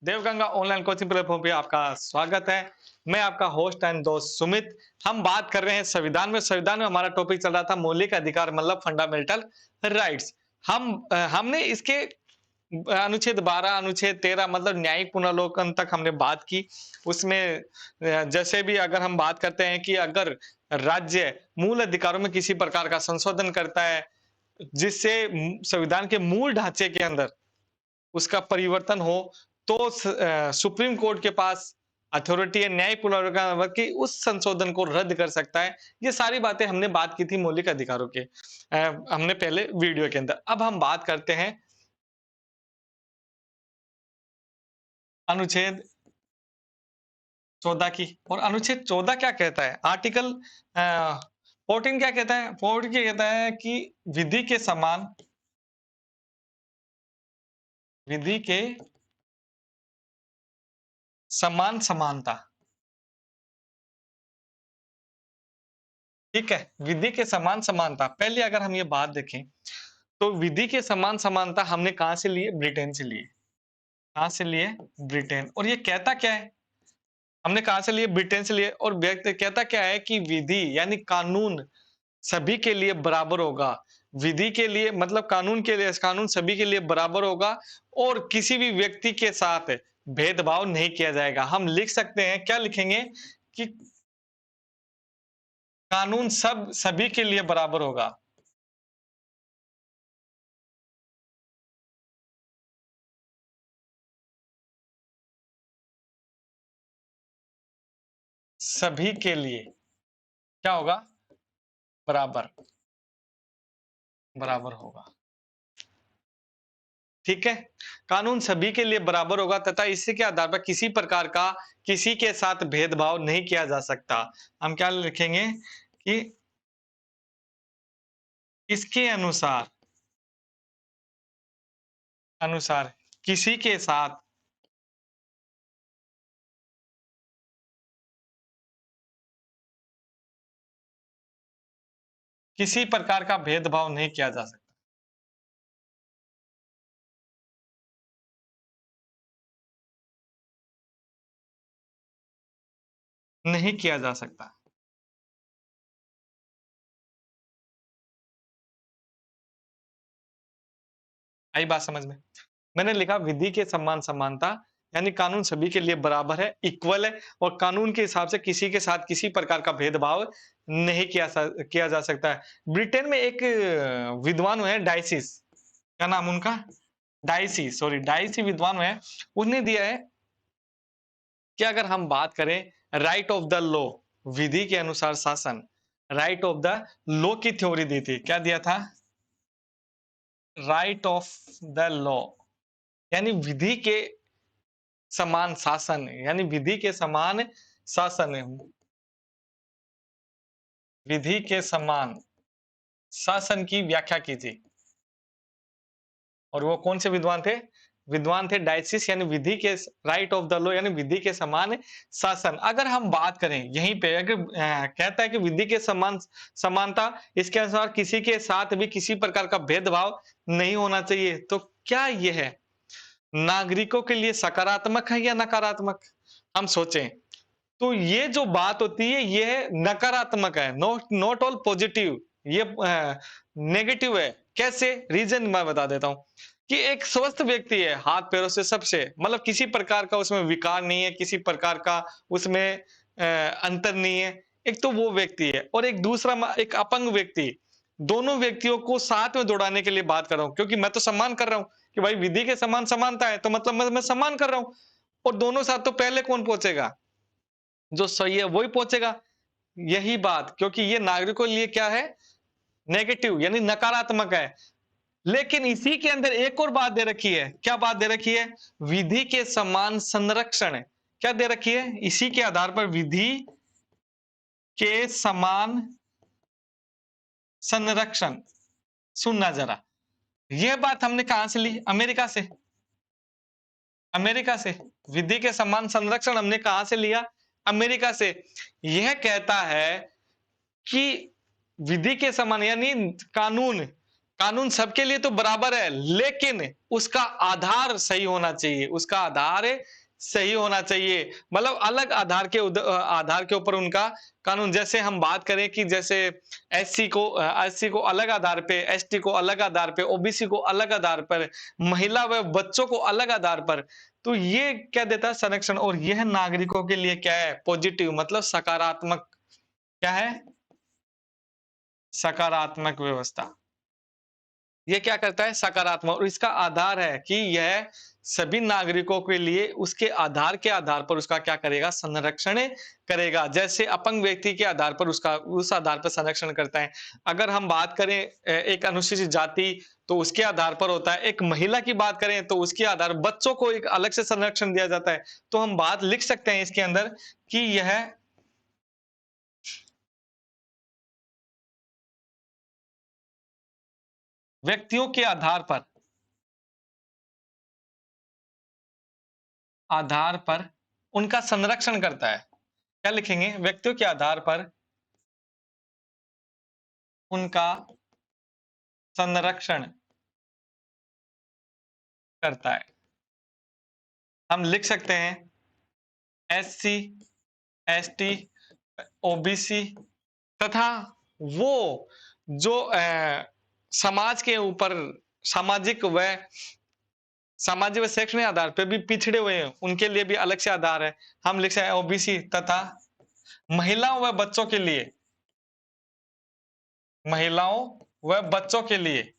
Devganga online coaching platform पे आपका स्वागत है। मैं आपका होस्ट एंड दोस्त सुमित। हम बात कर रहे हैं संविधान में हमारा टॉपिक चल रहा था मौलिक अधिकार मतलब फंडामेंटल राइट्स। हमने इसके अनुच्छेद 12 अनुच्छेद 13 मतलब न्यायिक पुनर्विलोकन तक हमने बात की। उसमें जैसे भी अगर हम बात करते हैं कि अगर राज्य मूल अधिकारों में किसी प्रकार का संशोधन करता है जिससे संविधान के मूल ढांचे के अंदर उसका परिवर्तन हो तो सुप्रीम कोर्ट के पास अथॉरिटी है न्यायिक पुनर्विलोकन की उस संशोधन को रद्द कर सकता है। ये सारी बातें हमने बात की थी मौलिक अधिकारों के हमने पहले वीडियो के अंदर। अब हम बात करते हैं अनुच्छेद 14 की। और अनुच्छेद 14 क्या कहता है? आर्टिकल 14 क्या कहता है? 14 क्या कहता है कि विधि के समान समानता। ठीक है, विधि के समान समानता। पहले अगर हम ये बात देखें तो विधि के समान समानता हमने कहां से लिए? ब्रिटेन से लिए। कहां से लिए? ब्रिटेन। और ये कहता क्या है? हमने कहां से लिए? ब्रिटेन से लिए। और व्यक्ति कहता क्या है कि विधि यानी कानून सभी के लिए बराबर होगा। विधि के लिए मतलब कानून के लिए कानून सभी के लिए बराबर होगा और किसी भी व्यक्ति के साथ भेदभाव नहीं किया जाएगा। हम लिख सकते हैं, क्या लिखेंगे कि कानून सभी के लिए बराबर होगा। सभी के लिए क्या होगा? बराबर बराबर होगा। ठीक है, कानून सभी के लिए बराबर होगा तथा इसी के आधार पर किसी प्रकार का किसी के साथ भेदभाव नहीं किया जा सकता। हम क्या लिखेंगे कि इसके अनुसार अनुसार किसी के साथ किसी प्रकार का भेदभाव नहीं किया जा सकता। नहीं किया जा सकता। आई बात समझ में? मैंने लिखा विधि के समान समानता यानी कानून सभी के लिए बराबर है, इक्वल है और कानून के हिसाब से किसी के साथ किसी प्रकार का भेदभाव नहीं किया जा सकता है। ब्रिटेन में एक विद्वान हुए हैं डाइसिस, क्या नाम उनका? डाइसी विद्वान है। उसने दिया है कि अगर हम बात करें राइट ऑफ द लॉ, विधि के अनुसार शासन, राइट ऑफ द लॉ की थ्योरी दी थी। क्या दिया था? राइट ऑफ द लॉ यानी विधि के समान शासन, यानी विधि के समान शासन, विधि के समान शासन की व्याख्या की थी। और वो कौन से विद्वान थे? विद्वान थे डाइसिस, यानी विधि के राइट ऑफ द लॉ यानी विधि के समान शासन। अगर हम बात करें यहीं पे अगर कहता है कि विधि के समान समानता, इसके अनुसार किसी के साथ भी किसी प्रकार का भेदभाव नहीं होना चाहिए। तो क्या ये है नागरिकों के लिए सकारात्मक है या नकारात्मक? हम सोचें तो ये जो बात होती है ये नकारात्मक है, नॉट ऑल पॉजिटिव, ये नेगेटिव है। कैसे? रीजन मैं बता देता हूं कि एक स्वस्थ व्यक्ति है हाथ पैरों से सबसे मतलब किसी प्रकार का उसमें विकार नहीं है, किसी प्रकार का उसमें अंतर नहीं है। एक तो वो व्यक्ति है और एक दूसरा एक अपंग व्यक्ति। दोनों व्यक्तियों को साथ में दौड़ाने के लिए बात कर रहा हूं क्योंकि मैं तो सम्मान कर रहा हूं कि भाई विधि के समान समानता है तो मतलब मैं सम्मान कर रहा हूं। और दोनों साथ तो पहले कौन पहुंचेगा? जो सही है वही पहुंचेगा। यही बात, क्योंकि ये नागरिकों के लिए क्या है? नेगेटिव यानी नकारात्मक है। लेकिन इसी के अंदर एक और बात दे रखी है। क्या बात दे रखी है? विधि के समान संरक्षण। क्या दे रखी है? इसी के आधार पर विधि के समान संरक्षण। सुनना जरा, यह बात हमने कहां से ली? अमेरिका से। अमेरिका से विधि के समान संरक्षण हमने कहां से लिया? अमेरिका से। यह कहता है कि विधि के समान यानी कानून कानून सबके लिए तो बराबर है, लेकिन उसका आधार सही होना चाहिए, उसका आधार सही होना चाहिए। मतलब अलग आधार के आधार के ऊपर उनका कानून, जैसे हम बात करें कि जैसे एससी को अलग आधार पे, एसटी को अलग आधार पे, ओबीसी को अलग आधार पर, महिला व बच्चों को अलग आधार पर, तो ये क्या देता है संरक्षण। और यह नागरिकों के लिए क्या है, पॉजिटिव, मतलब सकारात्मक, क्या है, सकारात्मक व्यवस्था। ये क्या करता है, सकारात्मक, और इसका आधार है कि यह सभी नागरिकों के लिए उसके आधार के आधार पर उसका क्या करेगा, संरक्षण करेगा। जैसे अपंग व्यक्ति के आधार पर उसका उस आधार पर संरक्षण करता है। अगर हम बात करें एक अनुसूचित जाति, तो उसके आधार पर होता है। एक महिला की बात करें तो उसके आधार, बच्चों को एक अलग से संरक्षण दिया जाता है। तो हम बात लिख सकते हैं इसके अंदर कि यह व्यक्तियों के आधार पर उनका संरक्षण करता है। क्या लिखेंगे, व्यक्तियों के आधार पर उनका संरक्षण करता है। हम लिख सकते हैं एससी, एसटी, ओबीसी तथा वो जो समाज के ऊपर सामाजिक व शैक्षणिक आधार पर भी पिछड़े हुए हैं, उनके लिए भी अलग से आधार है। हम लिख सकते हैं ओबीसी, तथा महिलाओं व बच्चों के लिए, महिलाओं व बच्चों के लिए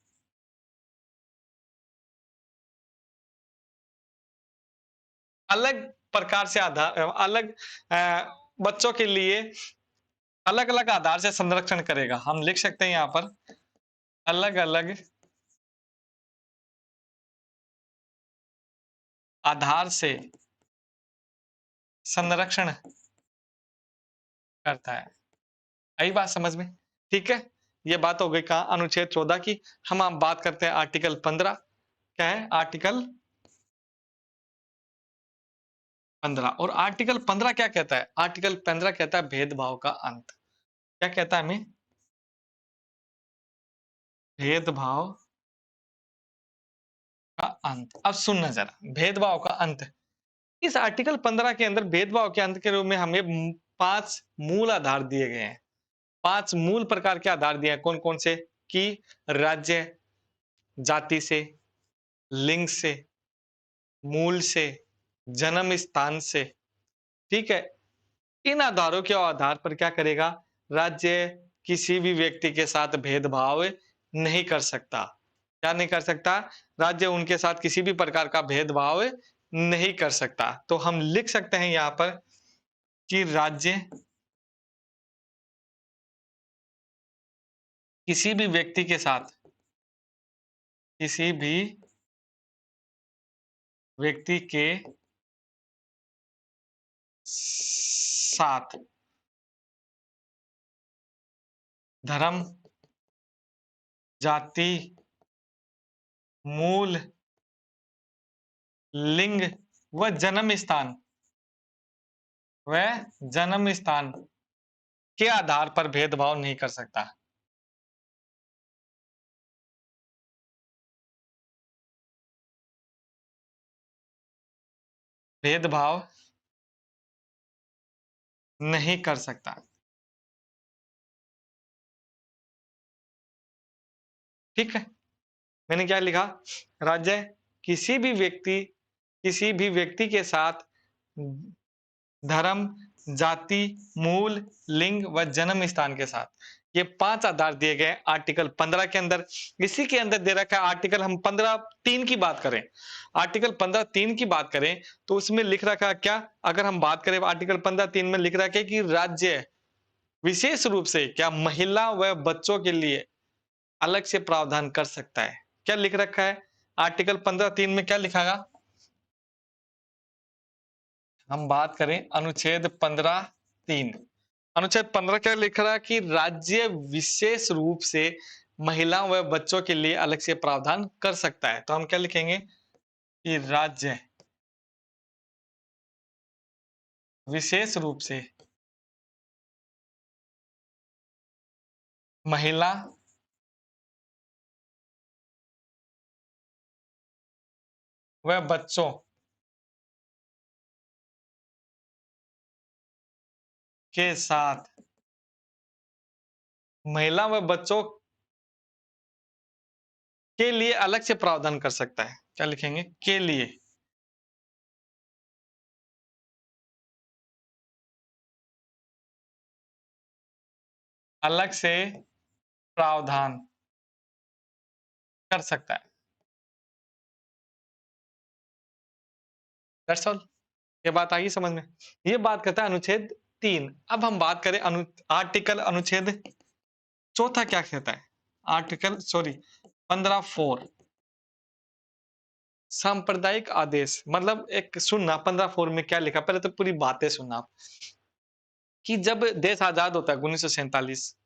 अलग प्रकार से आधार, अलग बच्चों के लिए अलग अलग आधार से संरक्षण करेगा। हम लिख सकते हैं यहां पर अलग अलग आधार से संरक्षण करता है। आई बात समझ में, ठीक है। ये बात हो गई कहा, अनुच्छेद 14 की। हम आप बात करते हैं आर्टिकल 15। क्या है, आर्टिकल 15। और आर्टिकल 15 क्या कहता है, आर्टिकल 15 कहता है भेदभाव का अंत। क्या कहता है हमें, भेदभाव का अंत। अब सुनना जरा, भेदभाव का अंत। इस आर्टिकल 15 के अंदर भेदभाव के अंत के रूप में हमें 5 मूल आधार दिए गए हैं। 5 मूल प्रकार के आधार दिए हैं। कौन-कौन से, कि राज्य, जाति से, लिंग से, मूल से, जन्म स्थान से, ठीक है। इन आधारों के आधार पर क्या करेगा, राज्य किसी भी व्यक्ति के साथ भेदभाव नहीं कर सकता। क्या नहीं कर सकता, राज्य उनके साथ किसी भी प्रकार का भेदभाव नहीं कर सकता। तो हम लिख सकते हैं यहां पर कि राज्य किसी भी व्यक्ति के साथ, किसी भी व्यक्ति के साथ धर्म, जाति, मूल, लिंग व व जन्म स्थान के आधार पर भेदभाव नहीं कर सकता। भेदभाव नहीं कर सकता। ठीक है। मैंने क्या लिखा, राज्य किसी भी व्यक्ति के साथ धर्म, जाति, मूल, लिंग व जन्म स्थान के साथ, ये 5 आधार दिए गए आर्टिकल 15 के अंदर। इसी के अंदर दे रखा है आर्टिकल, हम 15(3) की बात करें, आर्टिकल 15(3) की बात करें तो उसमें लिख रखा है क्या, अगर हम बात करें आर्टिकल 15(3) में लिख रखा है कि राज्य विशेष रूप से क्या महिला व बच्चों के लिए अलग से प्रावधान कर सकता है। क्या लिख रखा है आर्टिकल 15(3) में, क्या लिखागा, हम बात करें अनुच्छेद 15(3), अनुच्छेद 15 क्या लिख रहा है कि राज्य विशेष रूप से महिलाओं व बच्चों के लिए अलग से प्रावधान कर सकता है। तो हम क्या लिखेंगे कि राज्य विशेष रूप से महिला व बच्चों के साथ महिला व बच्चों के लिए अलग से प्रावधान कर सकता है। क्या लिखेंगे? के लिए अलग से प्रावधान कर सकता है। That's all. ये बात आई समझ में? ये बात करता है अनुच्छेद 3। अब हम बात करें आर्टिकल अनुच्छेद चौथा क्या कहता है? आर्टिकल सॉरी 15(4) सांप्रदायिक आदेश मतलब एक सुनना 15(4) में क्या लिखा, पहले तो पूरी बातें सुनना आप। कि जब देश आजाद होता है 1947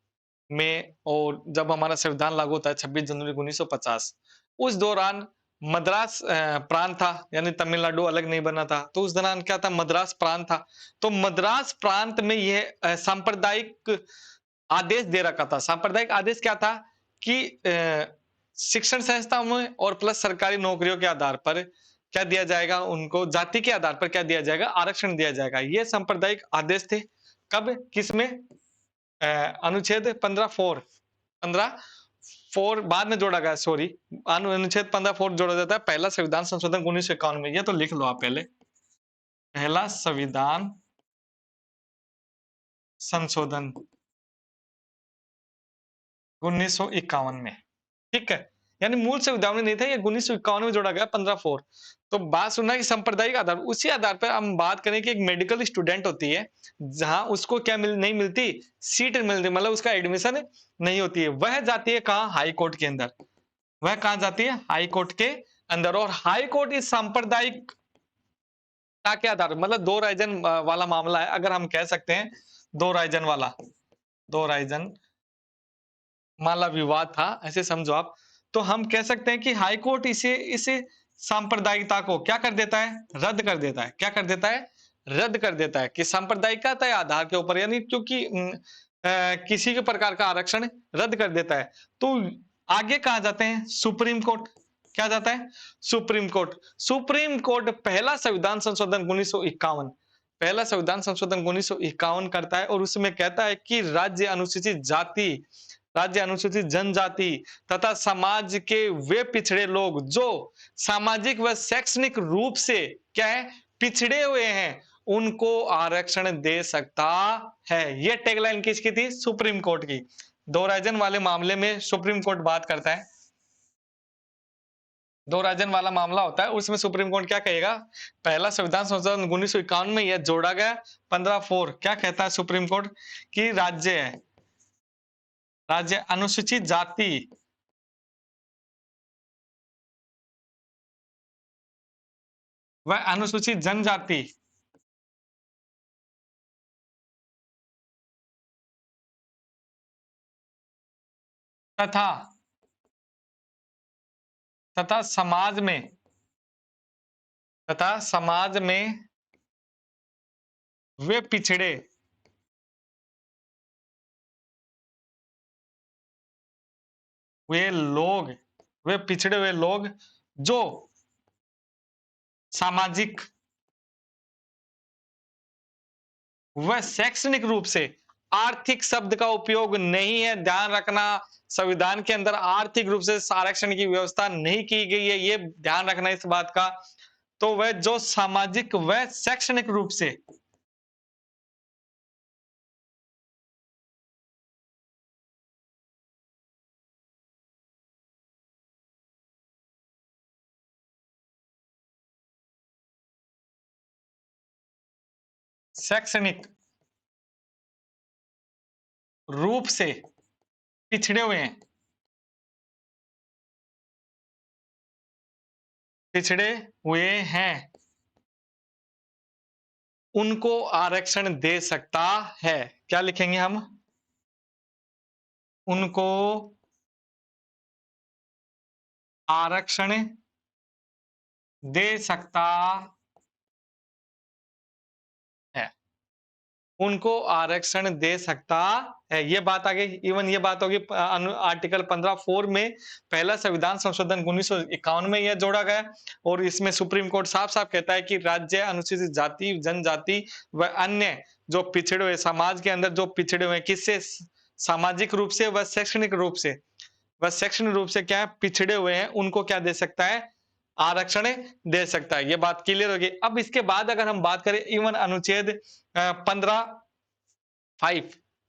में और जब हमारा संविधान लागू होता है 26 जनवरी 1950, उस दौरान मद्रास प्रांत था, यानी तमिलनाडु अलग नहीं बना था। तो उस दौरान क्या था? मद्रास प्रांत था। तो मद्रास प्रांत में यह सांप्रदायिक आदेश दे रखा था। सांप्रदायिक आदेश क्या था कि शिक्षण संस्थाओं में और प्लस सरकारी नौकरियों के आधार पर क्या दिया जाएगा? उनको जाति के आधार पर क्या दिया जाएगा? आरक्षण दिया जाएगा। ये सांप्रदायिक आदेश थे। कब? किसमें? अनुच्छेद 15(4) बाद में जोड़ा गया, सॉरी। अनुच्छेद 15(4) जोड़ा जाता है पहला संविधान संशोधन 1951 में। ये तो लिख लो आप पहले। पहला संविधान संशोधन 1951 में। ठीक है? यानी मूल संविधान में नहीं था, ये 1951 में जोड़ा गया 15(4). तो बात सुनना कि सांप्रदायिक आधार, उसी आधार पर हम बात करें कि एक मेडिकल स्टूडेंट होती है, जहां उसको क्या नहीं मिलती? सीट मिलती, मतलब उसका एडमिशन नहीं होती है। वह जाती है कहां? हाई कोर्ट के अंदर। वह कहां जाती है? हाई कोर्ट के अंदर। और हाई कोर्ट इस सांप्रदायिकता के आधार पर, मतलब दो राइजन वाला मामला है, अगर हम कह सकते हैं दो राइजन वाला, दो राइजन माला विवाद था, ऐसे समझो आप। तो हम कह सकते हैं कि हाई कोर्ट इसे सांप्रदायिकता को क्या कर देता है? रद्द कर देता है। क्या कर देता है? रद्द कर देता है कि सांप्रदायिकता के आधार के ऊपर, यानी क्योंकि किसी के प्रकार का आरक्षण रद्द कर देता है। तो आगे कहा जाते हैं? Supreme court. क्या जाता है? Supreme court. सुप्रीम कोर्ट पहला संविधान संशोधन 1951, पहला संविधान संशोधन 1951 करता है और उसमें कहता है कि राज्य अनुसूचित जनजाति तथा समाज के वे पिछड़े लोग जो सामाजिक व शैक्षणिक रूप से क्या है? पिछड़े हुए हैं, उनको आरक्षण दे सकता है। ये टैगलाइन किसकी थी? सुप्रीम कोर्ट की। दो राइजन वाले मामले में सुप्रीम कोर्ट बात करता है। दो राइजन वाला मामला होता है, उसमें सुप्रीम कोर्ट क्या कहेगा? पहला संविधान संशोधन 1951 में यह जोड़ा गया 15(4). क्या कहता है सुप्रीम कोर्ट? कि राज्य अनुसूचित जाति व अनुसूचित जनजाति तथा तथा समाज में वे पिछड़े वे लोग वे पिछड़े हुए लोग जो सामाजिक व शैक्षणिक रूप से, आर्थिक शब्द का उपयोग नहीं है, ध्यान रखना। संविधान के अंदर आर्थिक रूप से आरक्षण की व्यवस्था नहीं की गई है, ये ध्यान रखना इस बात का। तो वह जो सामाजिक व शैक्षणिक रूप से शैक्षणिक रूप से पिछड़े हुए हैं, पिछड़े हुए हैं, उनको आरक्षण दे सकता है। क्या लिखेंगे हम? उनको आरक्षण दे सकता है। उनको आरक्षण दे सकता है। ये बात आगे इवन ये बात होगी आर्टिकल 15(4) में पहला संविधान संशोधन 1951 में यह जोड़ा गया और इसमें सुप्रीम कोर्ट साफ-साफ कहता है कि राज्य अनुसूचित जाति, जनजाति व अन्य जो पिछड़े हुए समाज के अंदर जो पिछड़े हुए किससे सामाजिक रूप से व शैक्षणिक रूप से क्या है पिछड़े हुए हैं उनको क्या दे सकता है आरक्षण दे सकता है। ये बात क्लियर होगी। अब इसके बाद अगर हम बात करें इवन अनुच्छेद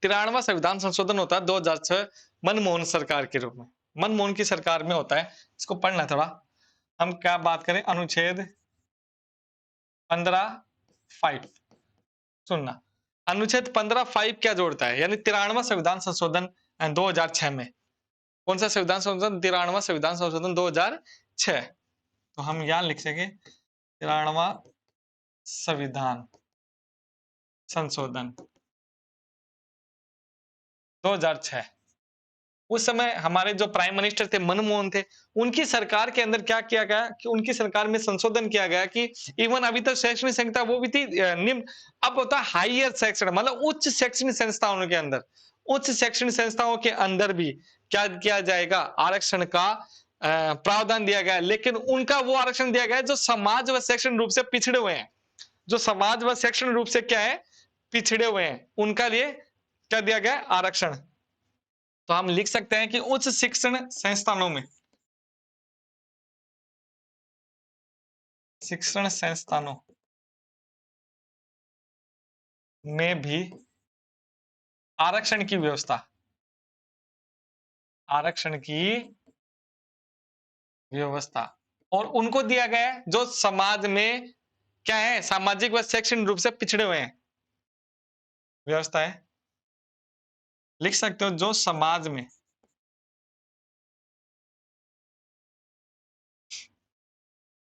53वां संविधान संशोधन होता है 2006 मनमोहन सरकार के रूप में, मनमोहन की सरकार में होता है। इसको पढ़ना थोड़ा। हम क्या बात करें अनुच्छेद 15(5) सुनना। अनुच्छेद 15(5) क्या जोड़ता है यानी 93वां संविधान संशोधन 2006 में। कौन सा संविधान संशोधन? 93वां संविधान संशोधन 2006। तो हम यहां लिख सके 93वां संविधान संशोधन 2006। उस समय हमारे जो प्राइम मिनिस्टर थे मनमोहन थे, उनकी सरकार के अंदर क्या किया गया कि उनकी सरकार में संशोधन किया गया कि इवन अभी तक शैक्षणिक संहिता वो भी थी निम्न, अब होता है हायर सेक्शन मतलब उच्च शैक्षणिक संस्थाओं के अंदर, उच्च शैक्षणिक संस्थाओं के अंदर भी क्या किया जाएगा आरक्षण का प्रावधान दिया गया है। लेकिन उनका वो आरक्षण दिया गया है जो समाज व शैक्षणिक रूप से पिछड़े हुए हैं, जो समाज व शैक्षणिक रूप से क्या है पिछड़े हुए हैं, उनका लिए क्या दिया गया आरक्षण। तो हम लिख सकते हैं कि उच्च शिक्षण संस्थानों में शिक्षण संस्थानों में भी आरक्षण की व्यवस्था, आरक्षण की व्यवस्था और उनको दिया गया है जो समाज में क्या है सामाजिक व शैक्षणिक रूप से पिछड़े हुए हैं। व्यवस्था है लिख सकते हो जो समाज में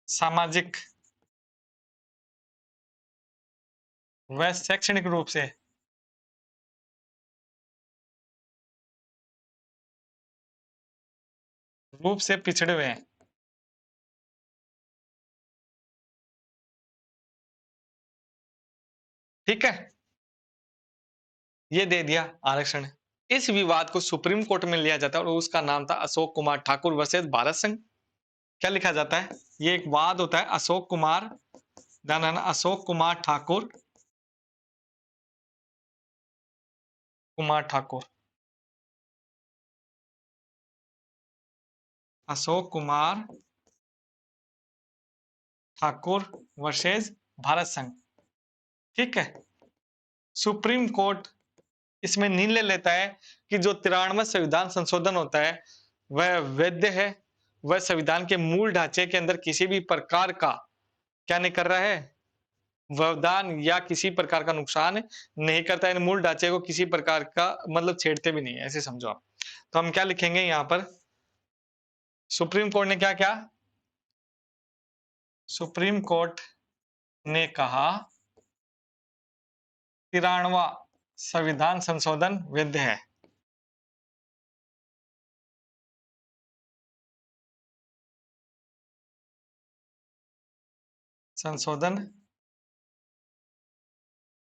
सामाजिक व शैक्षणिक रूप से पिछड़े हुए हैं। ठीक है, ये दे दिया आरक्षण। इस विवाद को सुप्रीम कोर्ट में लिया जाता है और उसका नाम था अशोक कुमार ठाकुर वर्सेस भारत संघ। क्या लिखा जाता है? ये एक वाद होता है अशोक कुमार, ध्यान रखना अशोक कुमार ठाकुर, अशोक कुमार ठाकुर वर्सेस भारत संघ। ठीक है, सुप्रीम कोर्ट इसमें निर्णय लेता है कि जो 93वां संविधान संशोधन होता है वह वैध है, वह संविधान के मूल ढांचे के अंदर किसी भी प्रकार का क्या नहीं कर रहा है व्यवधान या किसी प्रकार का नुकसान नहीं करता है। मूल ढांचे को किसी प्रकार का मतलब छेड़ते भी नहीं है, ऐसे समझो आप। तो हम क्या लिखेंगे यहां पर सुप्रीम कोर्ट ने क्या किया? सुप्रीम कोर्ट ने कहा 93वां संविधान संशोधन वैध है। संशोधन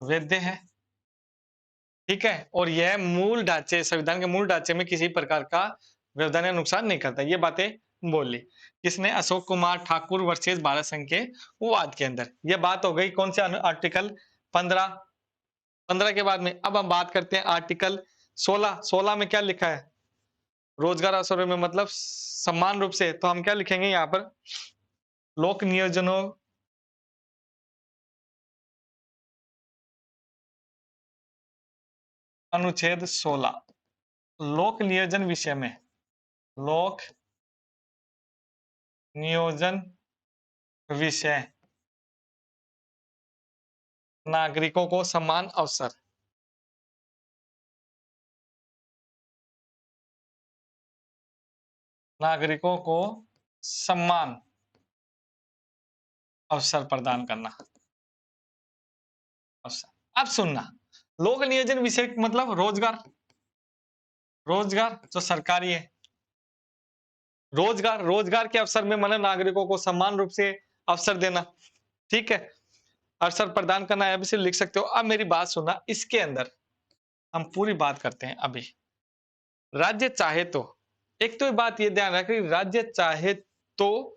वैध है, ठीक है, और यह मूल ढांचे संविधान के मूल ढांचे में किसी प्रकार का व्यवधान या नुकसान नहीं करता। ये बातें बोली किसने? अशोक कुमार ठाकुर वर्सेस भारत संघ के वाद के अंदर। ये बात हो गई कौन से आर्टिकल 15 के बाद में। अब हम बात करते हैं आर्टिकल 16 में क्या लिखा है? रोजगार अवसरों में मतलब समान रूप से। तो हम क्या लिखेंगे यहाँ पर? लोक नियोजनों अनुच्छेद 16 लोक नियोजन विषय में, लोक नियोजन विषय नागरिकों को समान अवसर, नागरिकों को समान अवसर प्रदान करना। अवसर, अब सुनना, लोक नियोजन विषय मतलब रोजगार, रोजगार जो सरकारी है, रोजगार के अवसर में मतलब नागरिकों को समान रूप से अवसर देना। ठीक है, अवसर प्रदान करना है, भी लिख सकते हो। अब मेरी बात सुनना, इसके अंदर हम पूरी बात करते हैं अभी। राज्य चाहे तो, एक तो बात ये ध्यान रखें, राज्य चाहे तो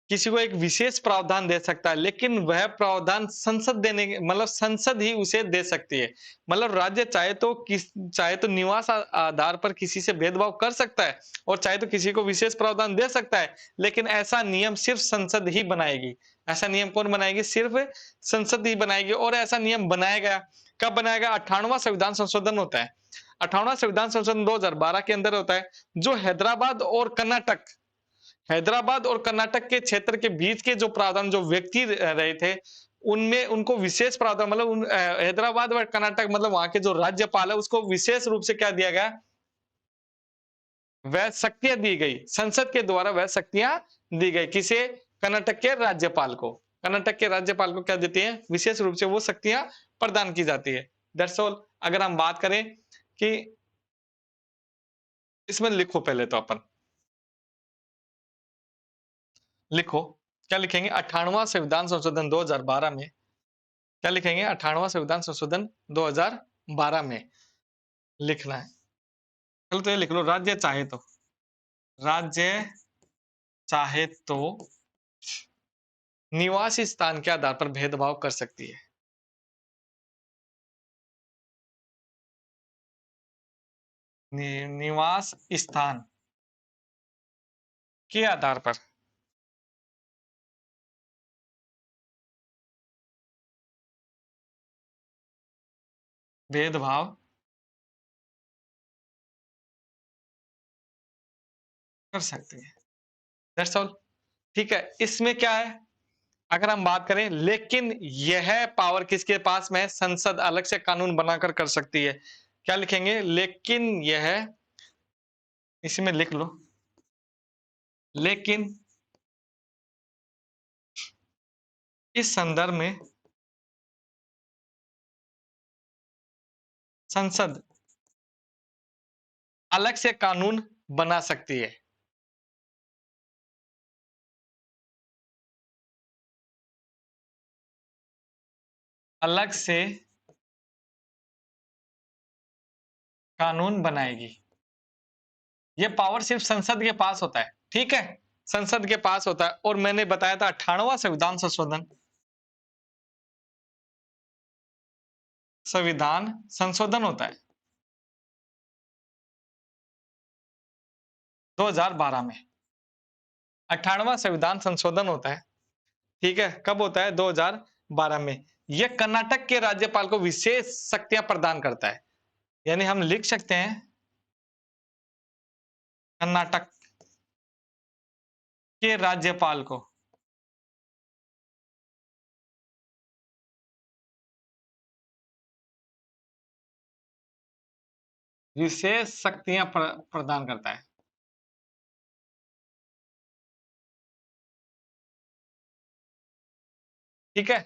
किसी को एक विशेष प्रावधान दे सकता है, लेकिन वह प्रावधान संसद देने के मतलब संसद ही उसे दे सकती है। मतलब राज्य चाहे तो निवास आधार पर किसी से भेदभाव कर सकता है और चाहे तो किसी को विशेष प्रावधान दे सकता है, लेकिन ऐसा नियम सिर्फ संसद ही बनाएगी। ऐसा नियम कौन बनाएगी? सिर्फ संसद ही बनाएगी। और ऐसा नियम बनाया गया, कब बनाया गया? 58वां संविधान संशोधन होता है। 58वां संविधान संशोधन 2012 के अंदर होता है, जो हैदराबाद और कर्नाटक के क्षेत्र के बीच के जो प्रावधान जो व्यक्ति रहे थे, उनमें उनको विशेष प्रावधान मतलब हैदराबाद और कर्नाटक मतलब वहां के जो राज्यपाल है उसको विशेष रूप से क्या दिया गया? वह शक्तियां दी गई, संसद के द्वारा वह शक्तियां दी गई। किसे? कर्नाटक के राज्यपाल को। कर्नाटक के राज्यपाल को क्या देती है? विशेष रूप से वो शक्तियां प्रदान की जाती है। That's all. अगर हम बात करें कि इसमें लिखो, पहले तो अपन लिखो, क्या लिखेंगे? 58वां संविधान संशोधन 2012 में क्या लिखेंगे? 58वां संविधान संशोधन 2012 में लिखना है। चलो तो ये लिख लो, राज्य चाहे तो निवासी स्थान के आधार पर भेदभाव कर सकती है। निवास स्थान के आधार पर भेदभाव कर सकती है। That's all. ठीक है, इसमें क्या है? अगर हम बात करें, लेकिन यह पावर किसके पास में है? संसद अलग से कानून बनाकर कर सकती है। क्या लिखेंगे? लेकिन यह, इसमें लिख लो, लेकिन इस संदर्भ में संसद अलग से कानून बना सकती है। अलग से कानून बनाएगी। ये पावर सिर्फ संसद के पास होता है। ठीक है, संसद के पास होता है। और मैंने बताया था 58वां संविधान संशोधन होता है 2012 में। 58वां संविधान संशोधन होता है। ठीक है, कब होता है? 2012 में। यह कर्नाटक के राज्यपाल को विशेष शक्तियां प्रदान करता है। यानी हम लिख सकते हैं, कर्नाटक के राज्यपाल को विशेष शक्तियां प्रदान करता है। ठीक है,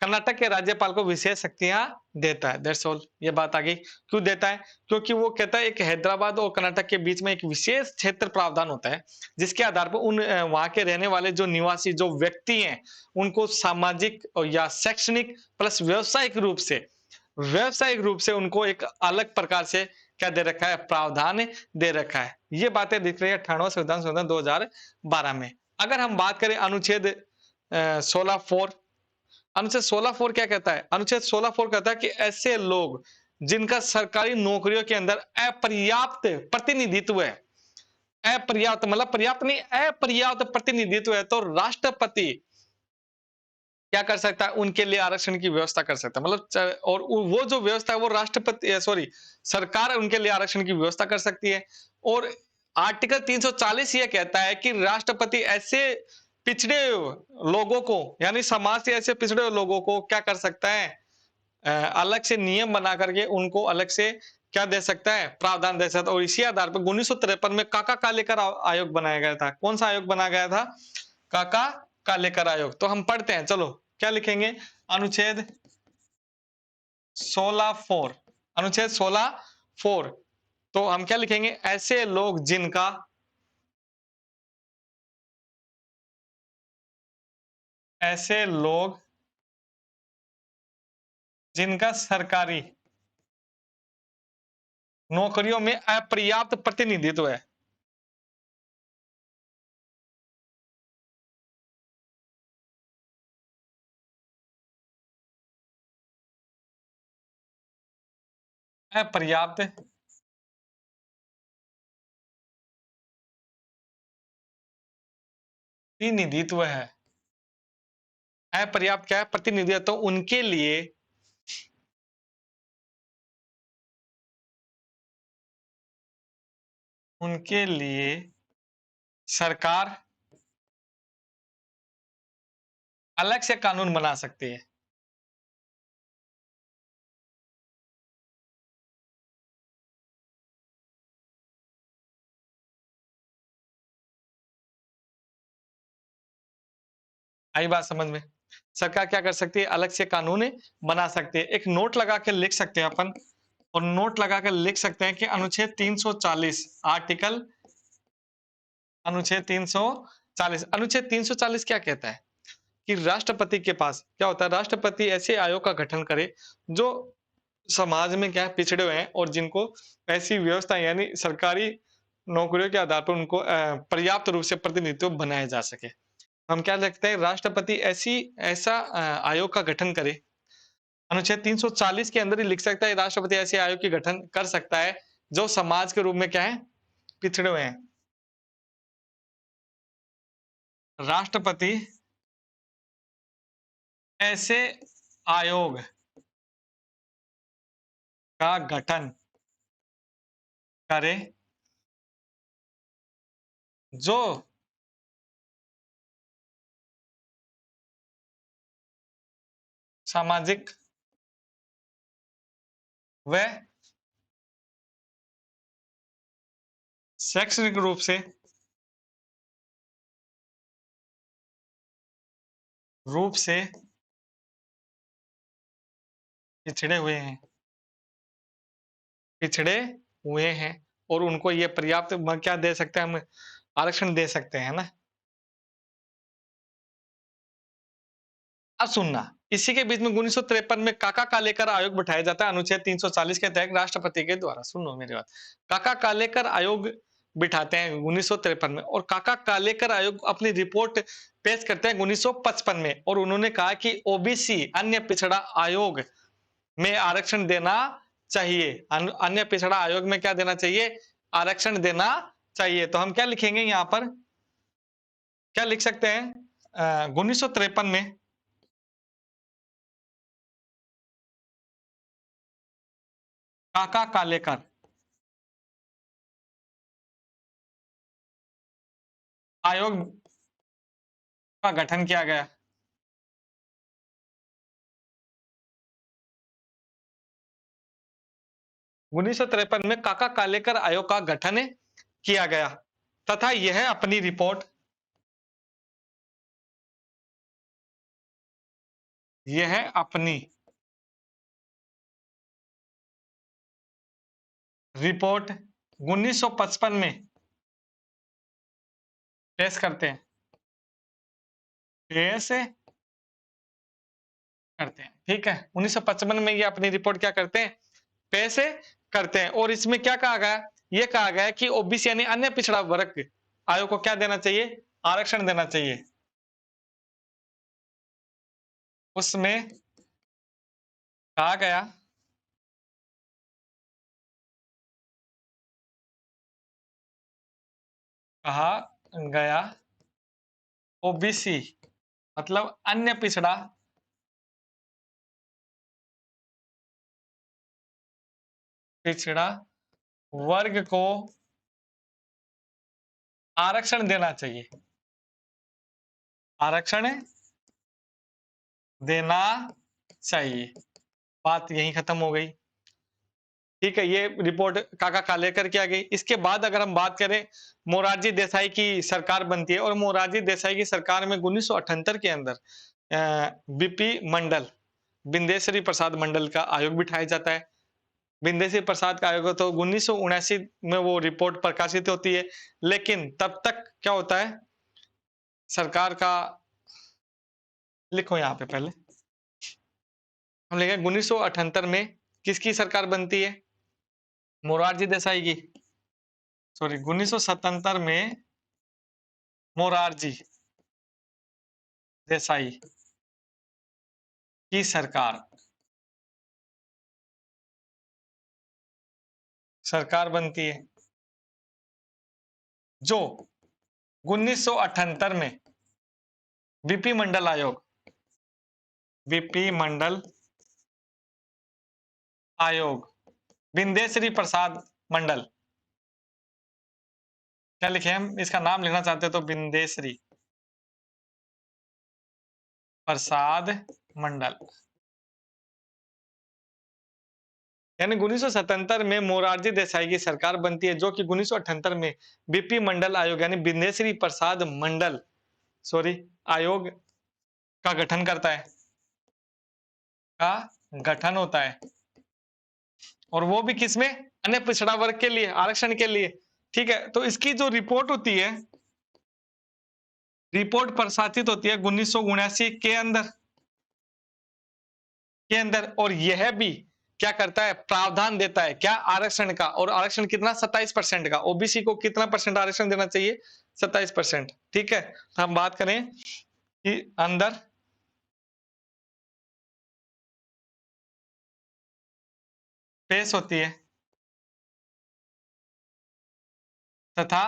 कर्नाटक के राज्यपाल को विशेष शक्तियां देता है। That's all. ये बात आ गई। क्यों देता है? क्योंकि वो कहता है एक हैदराबाद और कर्नाटक के बीच में एक विशेष क्षेत्र प्रावधान होता है, जिसके आधार पर उन वहां के रहने वाले जो निवासी जो व्यक्ति हैं, उनको सामाजिक या शैक्षणिक प्लस व्यावसायिक रूप से उनको एक अलग प्रकार से क्या दे रखा है? प्रावधान दे रखा है। ये बातें दिख रही है 98वां संविधान संशोधन 2012 में। अगर हम बात करें अनुच्छेद 16(4), अनुच्छेद 16(4) क्या कहता है? अनुच्छेद 16(4) कहता है कि ऐसे लोग जिनका सरकारी नौकरियों के अंदर अपर्याप्त प्रतिनिधित्व है, अपर्याप्त मतलब पर्याप्त नहीं, अपर्याप्त प्रतिनिधित्व है, तो राष्ट्रपति क्या कर सकता है? उनके लिए आरक्षण की व्यवस्था कर सकता है। मतलब और वो जो व्यवस्था है वो राष्ट्रपति सॉरी सरकार उनके लिए आरक्षण की व्यवस्था कर सकती है। और आर्टिकल 340 ये कहता है कि राष्ट्रपति ऐसे पिछड़े लोगों को, यानी समाज से ऐसे पिछड़े लोगों को क्या कर सकता है? अलग से नियम बना करके उनको अलग से क्या दे सकता है? प्रावधान दे सकता है। और इसी आधार पर 1953 में काका कालेकर आयोग बनाया गया था। कौन सा आयोग बनाया गया था? काका कालेकर आयोग। तो हम पढ़ते हैं, चलो क्या लिखेंगे? अनुच्छेद 16(4), अनुच्छेद 16(4), तो हम क्या लिखेंगे? ऐसे लोग जिनका ऐसे लोग जिनका सरकारी नौकरियों में अपर्याप्त प्रतिनिधित्व है। अपर्याप्त प्रतिनिधित्व है। अपर्याप्त क्या है? प्रतिनिधित्व। तो उनके लिए सरकार अलग से कानून बना सकती है। आई बात समझ में? सरकार क्या कर सकती है? अलग से कानून बना सकती है। एक नोट लगा के लिख सकते हैं अपन, और नोट लगा कर लिख सकते हैं कि अनुच्छेद 340 आर्टिकल अनुच्छेद 340 अनुच्छेद 340 क्या कहता है कि राष्ट्रपति के पास क्या होता है? राष्ट्रपति ऐसे आयोग का गठन करे जो समाज में क्या है, पिछड़े हुए हैं और जिनको ऐसी व्यवस्था यानी सरकारी नौकरियों के आधार पर उनको पर्याप्त रूप से प्रतिनिधित्व बनाया जा सके। हम क्या लिखते हैं? राष्ट्रपति ऐसा आयोग का गठन करे। अनुच्छेद 340 के अंदर ही लिख सकता है, राष्ट्रपति ऐसे आयोग की गठन कर सकता है जो समाज के रूप में क्या है, पिछड़े हुए हैं। राष्ट्रपति ऐसे आयोग का गठन करे जो सामाजिक व शैक्षणिक रूप से पिछड़े हुए हैं, पिछड़े हुए हैं और उनको ये पर्याप्त क्या दे सकते हैं, हम आरक्षण दे सकते हैं ना। अब सुनना, इसी के बीच में 1953 में काका कालेकर आयोग बिठाया जाता है अनुच्छेद 340 के तहत राष्ट्रपति के द्वारा। सुनो मेरी बात, काका कालेकर आयोग बिठाते हैं 1953 में और काका कालेकर आयोग अपनी रिपोर्ट पेश करते हैं 1955 में और उन्होंने कहा कि ओबीसी अन्य पिछड़ा आयोग में आरक्षण देना चाहिए। अन्य पिछड़ा आयोग में क्या देना चाहिए? आरक्षण देना चाहिए। तो हम क्या लिखेंगे यहाँ पर? क्या लिख सकते हैं? 1953 में काका कालेकर आयोग का गठन किया गया। 1953 में काका कालेकर आयोग का गठन किया गया तथा यह अपनी रिपोर्ट 1955 में पेश करते हैं, पेश करते हैं। ठीक है, 1955 में ये अपनी रिपोर्ट क्या करते हैं? पेश करते हैं और इसमें क्या कहा गया? ये कहा गया कि ओबीसी यानी अन्य पिछड़ा वर्ग आयोग को क्या देना चाहिए? आरक्षण देना चाहिए। उसमें कहा गया कहा गया ओबीसी मतलब अन्य पिछड़ा वर्ग को आरक्षण देना चाहिए। आरक्षण देना चाहिए। बात यहीं खत्म हो गई। ठीक है, ये रिपोर्ट काका कालेकर की आ गई। इसके बाद अगर हम बात करें, मोरारजी देसाई की सरकार बनती है और मोरारजी देसाई की सरकार में 1978 के अंदर बीपी मंडल, बिंदेश्वरी प्रसाद मंडल का आयोग बिठाया जाता है। बिंदेश्वरी प्रसाद का आयोग तो 1979 में वो रिपोर्ट प्रकाशित होती है, लेकिन तब तक क्या होता है? सरकार का लिखो यहाँ पे पहले हम लिखेंगे 1978 में किसकी सरकार बनती है? मोरारजी देसाई की। सॉरी 1977 में मोरारजी देसाई की सरकार बनती है, जो 1978 में वीपी मंडल आयोग बिंदेश्वरी प्रसाद मंडल, क्या लिखे हम इसका नाम लिखना चाहते हो तो बिंदेश्वरी प्रसाद मंडल, यानी 1977 में मोरारजी देसाई की सरकार बनती है, जो कि 1978 में बीपी मंडल आयोग यानी बिंदेश्वरी प्रसाद मंडल आयोग का गठन करता है, का गठन होता है, और वो भी किसमें? अन्य पिछड़ा वर्ग के लिए, आरक्षण के लिए। ठीक है, तो इसकी जो रिपोर्ट होती है, रिपोर्ट प्रशासित होती है 1979 के अंदर, और यह भी क्या करता है? प्रावधान देता है क्या? आरक्षण का। और आरक्षण कितना? 27% का। ओबीसी को कितना परसेंट आरक्षण देना चाहिए? 27%। ठीक है, तो हम बात करें कि अंदर पेश होती है तथा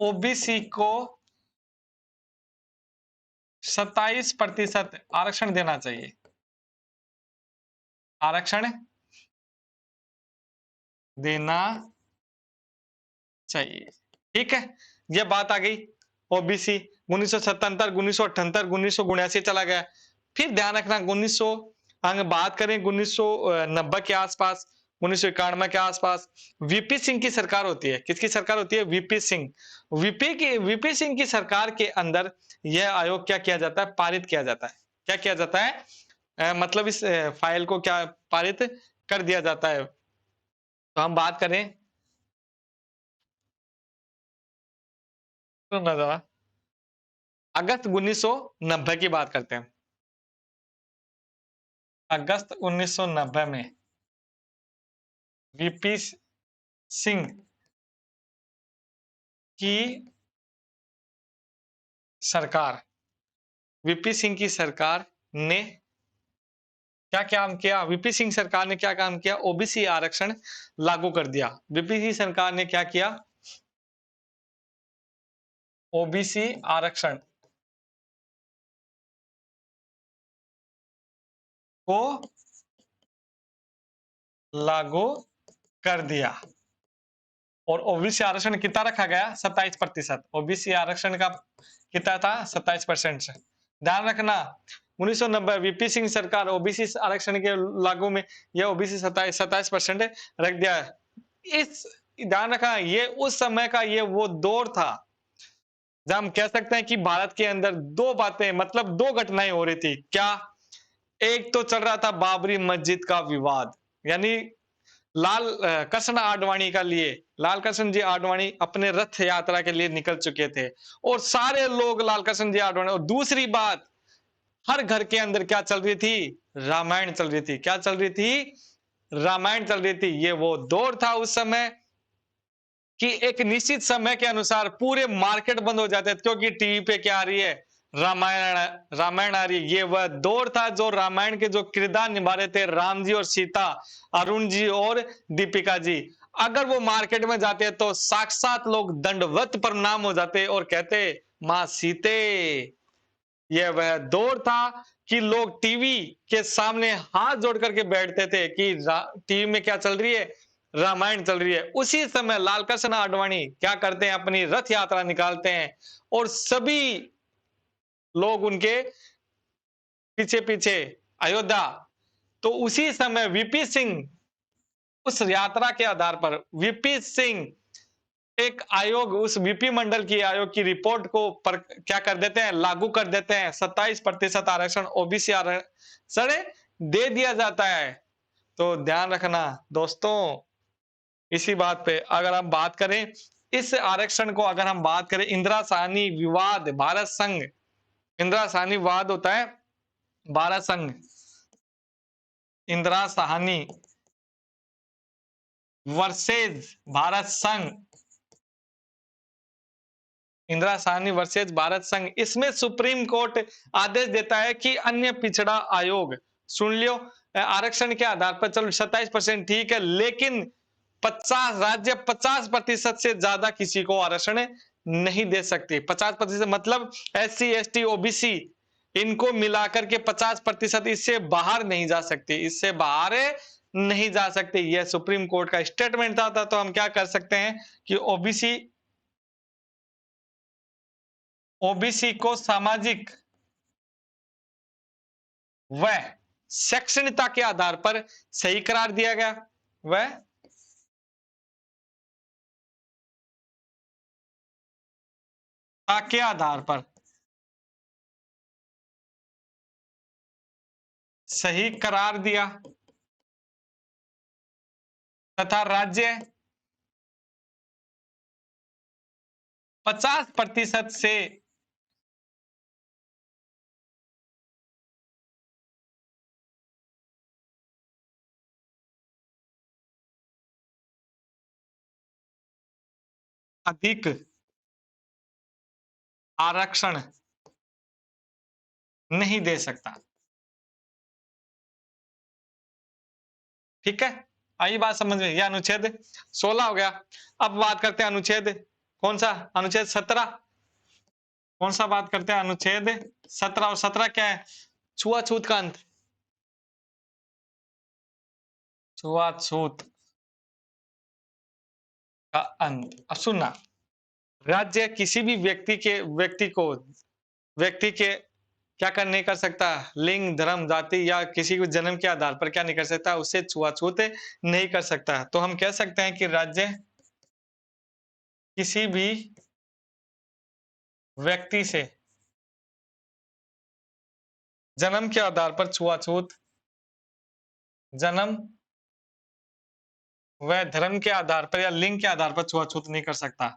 ओबीसी को 27% आरक्षण देना चाहिए। आरक्षण देना चाहिए। ठीक है, यह बात आ गई। ओबीसी 1977, 1978, 1979 चला गया। फिर ध्यान रखना 1900 बात करें 1990 के आसपास, 1991 के आसपास वीपी सिंह की सरकार होती है। किसकी सरकार होती है? वीपी सिंह। वीपी सिंह की सरकार के अंदर यह आयोग क्या किया जाता है? पारित किया जाता है। क्या किया जाता है? मतलब इस फाइल को क्या पारित कर दिया जाता है। तो हम बात करें तो नजर अगस्त 1990 की बात करते हैं। अगस्त 1990 में वीपी सिंह की सरकार वीपी सिंह की सरकार ने क्या काम किया? वीपी सिंह सरकार ने क्या काम किया? ओबीसी आरक्षण लागू कर दिया। वीपी सिंह सरकार ने क्या किया? ओबीसी आरक्षण को लागू कर दिया, और ओबीसी आरक्षण कितना रखा गया? 27%। ओबीसी आरक्षण का कितना था? 27%। से ध्यान रखना 1990 वीपी सिंह सरकार ओबीसी आरक्षण के लागू में यह ओबीसी 27% रख दिया है। इस ध्यान रखना, ये उस समय का ये वो दौर था जब हम कह सकते हैं कि भारत के अंदर दो बातें, मतलब दो घटनाएं हो रही थी। क्या? एक तो चल रहा था बाबरी मस्जिद का विवाद, यानी लाल कृष्ण जी आडवाणी अपने रथ यात्रा के लिए निकल चुके थे, और सारे लोग लाल कृष्ण जी आडवाणी। और दूसरी बात, हर घर के अंदर क्या चल रही थी? रामायण चल रही थी। क्या चल रही थी? रामायण चल रही थी। ये वो दौर था उस समय कि एक निश्चित समय के अनुसार पूरे मार्केट बंद हो जाते थे, क्योंकि टीवी पे क्या आ रही है? रामायण आ रही है। ये वह दौर था जो रामायण के जो किरदार निभा रहे थे, राम जी और सीता, अरुण जी और दीपिका जी, अगर वो मार्केट में जाते तो साक्षात लोग दंडवत प्रणाम हो जाते और कहते मां सीते। यह वह दौर था कि लोग टीवी के सामने हाथ जोड़ करके बैठते थे कि टीवी में क्या चल रही है? रामायण चल रही है। उसी समय लाल कृष्ण आडवाणी क्या करते हैं? अपनी रथ यात्रा निकालते हैं, और सभी लोग उनके पीछे पीछे अयोध्या। तो उसी समय वीपी सिंह, उस यात्रा के आधार पर वीपी सिंह एक आयोग, उस वीपी मंडल की आयोग की रिपोर्ट को क्या कर देते हैं? लागू कर देते हैं। 27% आरक्षण ओबीसी आरक्षण दे दिया जाता है। तो ध्यान रखना दोस्तों, इसी बात पे अगर हम बात करें, इस आरक्षण को अगर हम बात करें, इंदिरा साहनी विवाद भारत संघ इंदिरा साहनी वाद होता है भारत संघ, इंदिरा साहनी वर्सेज भारत संघ, इंदिरा साहनी वर्सेज भारत संघ। इसमें सुप्रीम कोर्ट आदेश देता है कि अन्य पिछड़ा आयोग, सुन लियो, आरक्षण के आधार पर चलो 27% ठीक है, लेकिन 50 राज्य 50% से ज्यादा किसी को आरक्षण नहीं दे सकते। 50% मतलब SC ST OBC इनको मिलाकर के 50%, इससे बाहर नहीं जा सकते, इससे बाहर नहीं जा सकते। यह सुप्रीम कोर्ट का स्टेटमेंट था। तो हम क्या कर सकते हैं कि ओबीसी को सामाजिक व शैक्षणिकता के आधार पर सही करार दिया गया, वह के आधार पर सही करार दिया तथा राज्य 50% से अधिक आरक्षण नहीं दे सकता। ठीक है, आई बात समझ में? यह अनुच्छेद 16 हो गया। अब बात करते हैं अनुच्छेद, कौन सा? अनुच्छेद 17। कौन सा बात करते हैं? अनुच्छेद 17। और 17 क्या है? छुआछूत का अंत, छुआछूत का अंत। अब सुनना, राज्य किसी भी व्यक्ति के क्या कर नहीं कर सकता, लिंग, धर्म, जाति या किसी भी जन्म के आधार पर क्या नहीं कर सकता, उससे छुआछूत नहीं कर सकता। तो हम कह सकते हैं कि राज्य किसी भी व्यक्ति से जन्म के आधार पर छुआछूत, जन्म व धर्म के आधार पर या लिंग के आधार पर छुआछूत नहीं कर सकता।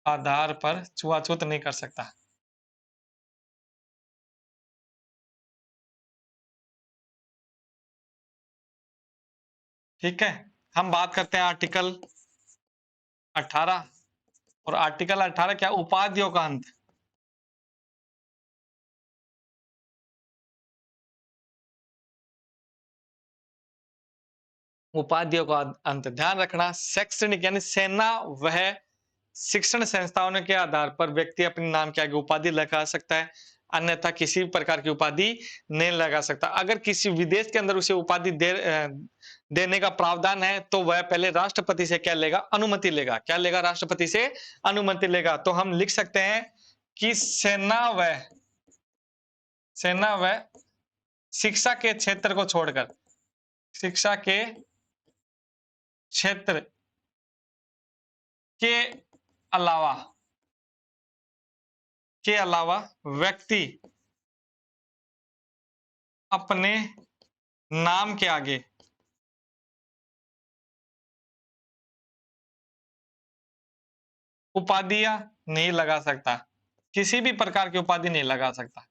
आधार पर छुआछूत नहीं कर सकता। ठीक है, हम बात करते हैं आर्टिकल 18। और आर्टिकल 18 क्या? उपाधियों का अंत। उपाधियों का अंत, ध्यान रखना, शैक्षणिक यानी सेना वह शिक्षण संस्थाओं के आधार पर व्यक्ति अपने नाम के आगे उपाधि लगा सकता है, अन्यथा किसी भी प्रकार की उपाधि नहीं लगा सकता। अगर किसी विदेश के अंदर उसे उपाधि देने का प्रावधान है तो वह पहले राष्ट्रपति से क्या लेगा? अनुमति लेगा। क्या लेगा? राष्ट्रपति से अनुमति लेगा। तो हम लिख सकते हैं कि सेना व शिक्षा के क्षेत्र को छोड़कर, शिक्षा के क्षेत्र के अलावा व्यक्ति अपने नाम के आगे उपाधियां नहीं लगा सकता, किसी भी प्रकार की उपाधि नहीं लगा सकता।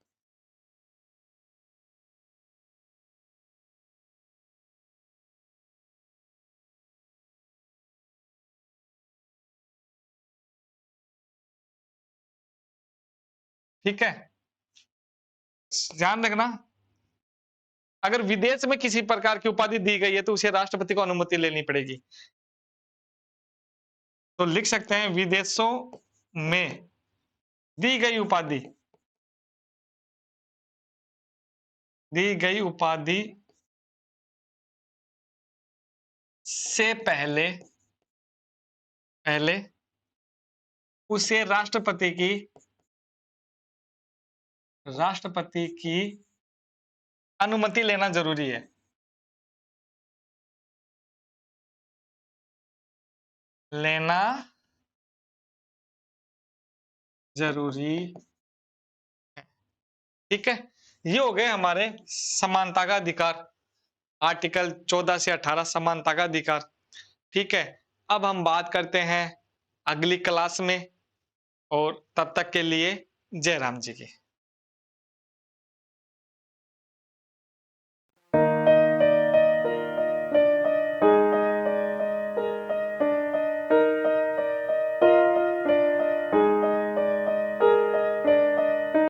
ठीक है, ध्यान रखना, अगर विदेश में किसी प्रकार की उपाधि दी गई है तो उसे राष्ट्रपति को अनुमति लेनी पड़ेगी। तो लिख सकते हैं विदेशों में दी गई उपाधि, से पहले उसे राष्ट्रपति की अनुमति लेना जरूरी है। लेना जरूरी है। ठीक है, ये हो गए हमारे समानता का अधिकार, आर्टिकल 14 से 18 समानता का अधिकार। ठीक है, अब हम बात करते हैं अगली क्लास में, और तब तक के लिए जय राम जी की।